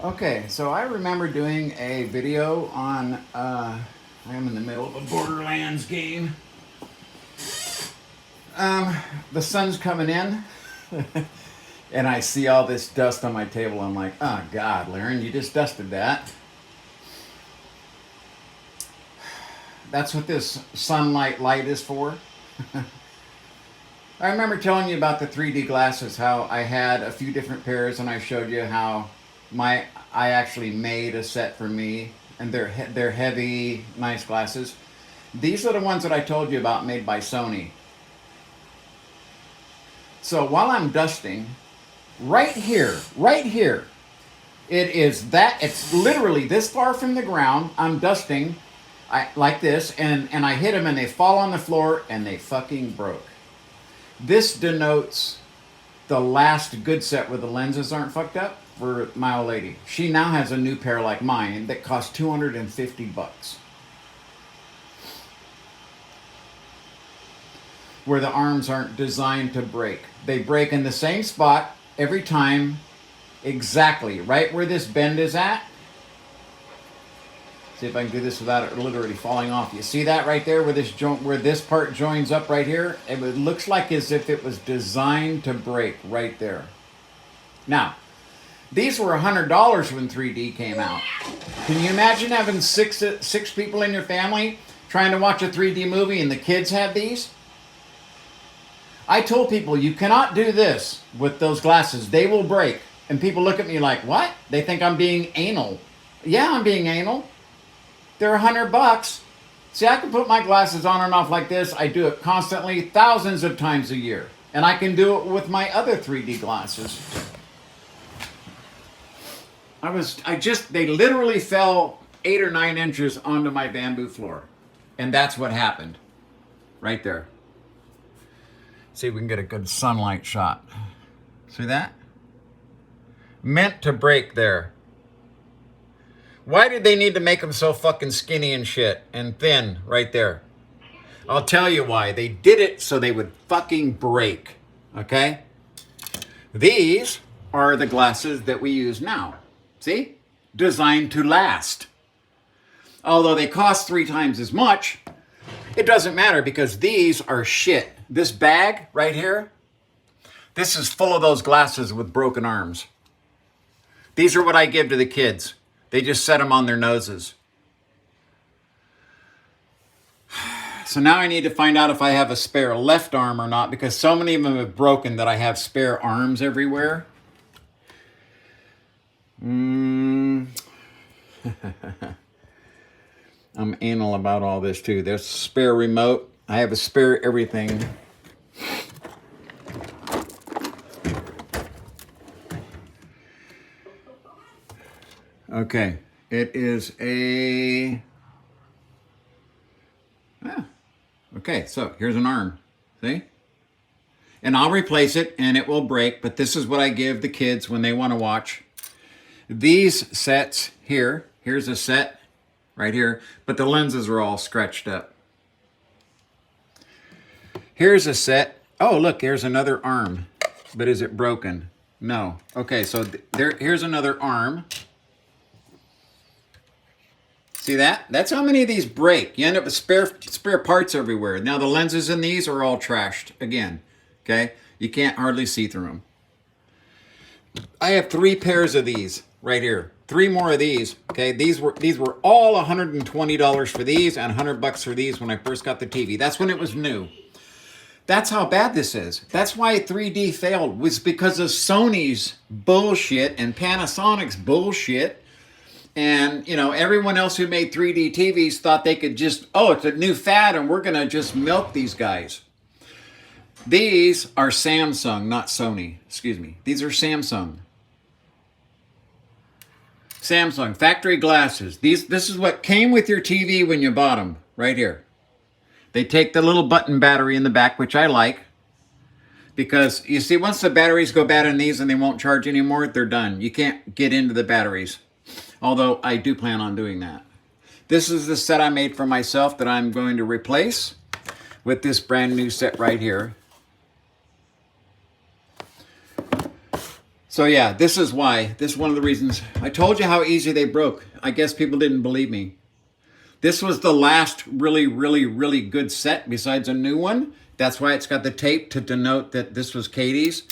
Okay, so I remember doing a video on, I am in the middle of a Borderlands game. The sun's coming in, and I see all this dust on my table. I'm like, oh God, Laren, you just dusted that. That's what this sunlight light is for. I remember telling you about the 3D glasses, how I had a few different pairs, and I showed you how I actually made a set for me, and they're heavy, nice glasses. These are the ones that I told you about, made by Sony. So while I'm dusting, right here, it's literally this far from the ground. I'm dusting, like this, and I hit them, and they fall on the floor, and they fucking broke. This denotes the last good set where the lenses aren't fucked up for my old lady. She now has a new pair like mine that costs $250. Where the arms aren't designed to break. They break in the same spot every time, exactly right where this bend is at. See if I can do this without it literally falling off. You see that right there where this part joins up right here? It looks like as if it was designed to break right there. Now, these were $100 when 3D came out. Can you imagine having six people in your family trying to watch a 3D movie and the kids had these? I told people, you cannot do this with those glasses. They will break. And people look at me like, what? They think I'm being anal. Yeah, I'm being anal. They're $100. See, I can put my glasses on and off like this. I do it constantly, thousands of times a year. And I can do it with my other 3D glasses. They literally fell 8 or 9 inches onto my bamboo floor. And that's what happened. Right there. See if we can get a good sunlight shot. See that? Meant to break there. Why did they need to make them so fucking skinny and shit and thin right there? I'll tell you why. They did it so they would fucking break. Okay? These are the glasses that we use now. See? Designed to last. Although they cost 3 times as much, it doesn't matter because these are shit. This bag right here, this is full of those glasses with broken arms. These are what I give to the kids. They just set them on their noses. So now I need to find out if I have a spare left arm or not, because so many of them have broken that I have spare arms everywhere. I'm anal about all this too. There's a spare remote. I have a spare everything. Okay, it is a... Okay, so here's an arm, see? And I'll replace it and it will break, but this is what I give the kids when they want to watch. These sets here, here's a set right here, but the lenses are all scratched up. Here's a set. Oh, look, here's another arm, but is it broken? No. Okay, so here's another arm. See that? That's how many of these break. You end up with spare parts everywhere. Now the lenses in these are all trashed again. Okay? You can't hardly see through them. I have 3 pairs of these right here. 3 more of these. Okay? These were all $120 for these and $100 for these when I first got the TV. That's when it was new. That's how bad this is. That's why 3D failed, was because of Sony's bullshit and Panasonic's bullshit. And, you know, everyone else who made 3D TVs thought they could just, oh, it's a new fad and we're going to just milk these guys. These are Samsung, not Sony. Excuse me. These are Samsung. Samsung, factory glasses. This is what came with your TV when you bought them, right here. They take the little button battery in the back, which I like. Because, you see, once the batteries go bad in these and they won't charge anymore, they're done. You can't get into the batteries. Although I do plan on doing that. This is the set I made for myself that I'm going to replace with this brand new set right here. So yeah, this is why. This is one of the reasons. I told you how easy they broke. I guess people didn't believe me. This was the last really, really, really good set besides a new one. That's why it's got the tape to denote that this was Katie's.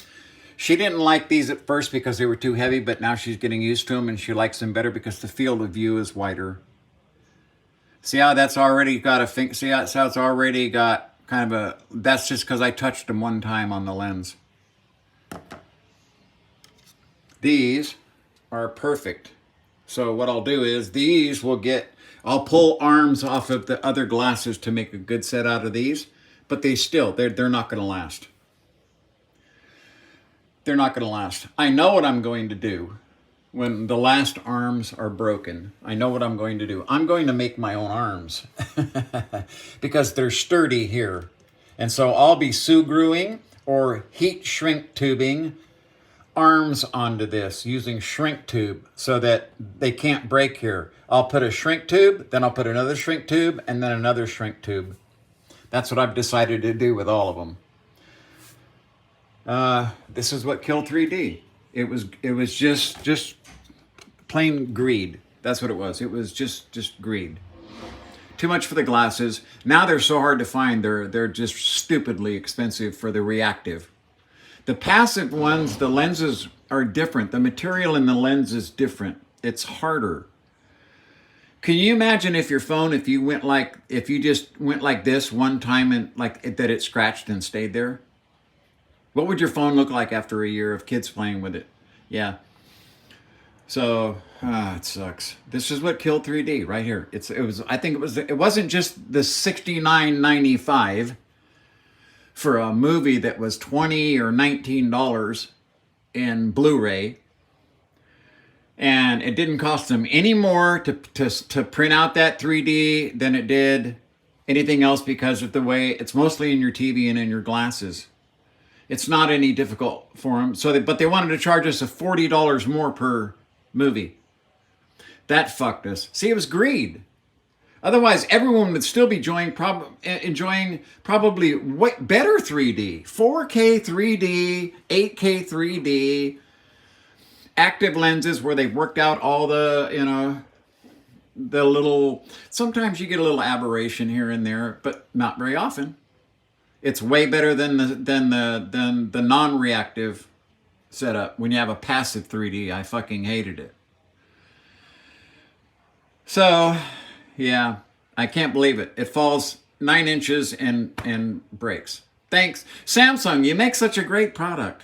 She didn't like these at first because they were too heavy, but now she's getting used to them and she likes them better because the field of view is wider. See how that's already got a see how it's already got kind of a, that's just because I touched them one time on the lens. These are perfect. So what I'll do is these will get, I'll pull arms off of the other glasses to make a good set out of these, but they're not going to last. They're not going to last. I know what I'm going to do when the last arms are broken. I know what I'm going to do. I'm going to make my own arms because they're sturdy here. And so I'll be Sugruing or heat shrink tubing arms onto this using shrink tube so that they can't break here. I'll put a shrink tube, then I'll put another shrink tube, and then another shrink tube. That's what I've decided to do with all of them. This is what killed 3D. It was just plain greed. That's what it was. It was just greed. Too much for the glasses. Now they're so hard to find. They're just stupidly expensive for the reactive. The passive ones, the lenses are different. The material in the lens is different. It's harder. Can you imagine if your phone, if you just went like this one time and like that it scratched and stayed there? What would your phone look like after a year of kids playing with it? Yeah. So, it sucks. This is what killed 3D right here. It wasn't just the $69.95 for a movie that was $20 or $19 in Blu-ray. And it didn't cost them any more to print out that 3D than it did anything else because of the way it's mostly in your TV and in your glasses. It's not any difficult for them. But they wanted to charge us $40 more per movie. That fucked us. See, it was greed. Otherwise, everyone would still be enjoying probably better 3D, 4K 3D, 8K 3D, active lenses where they've worked out all the, the little. Sometimes you get a little aberration here and there, but not very often. It's way better than the non-reactive setup. When you have a passive 3D, I fucking hated it. So, yeah, I can't believe it. It falls 9 inches and breaks. Thanks. Samsung, you make such a great product.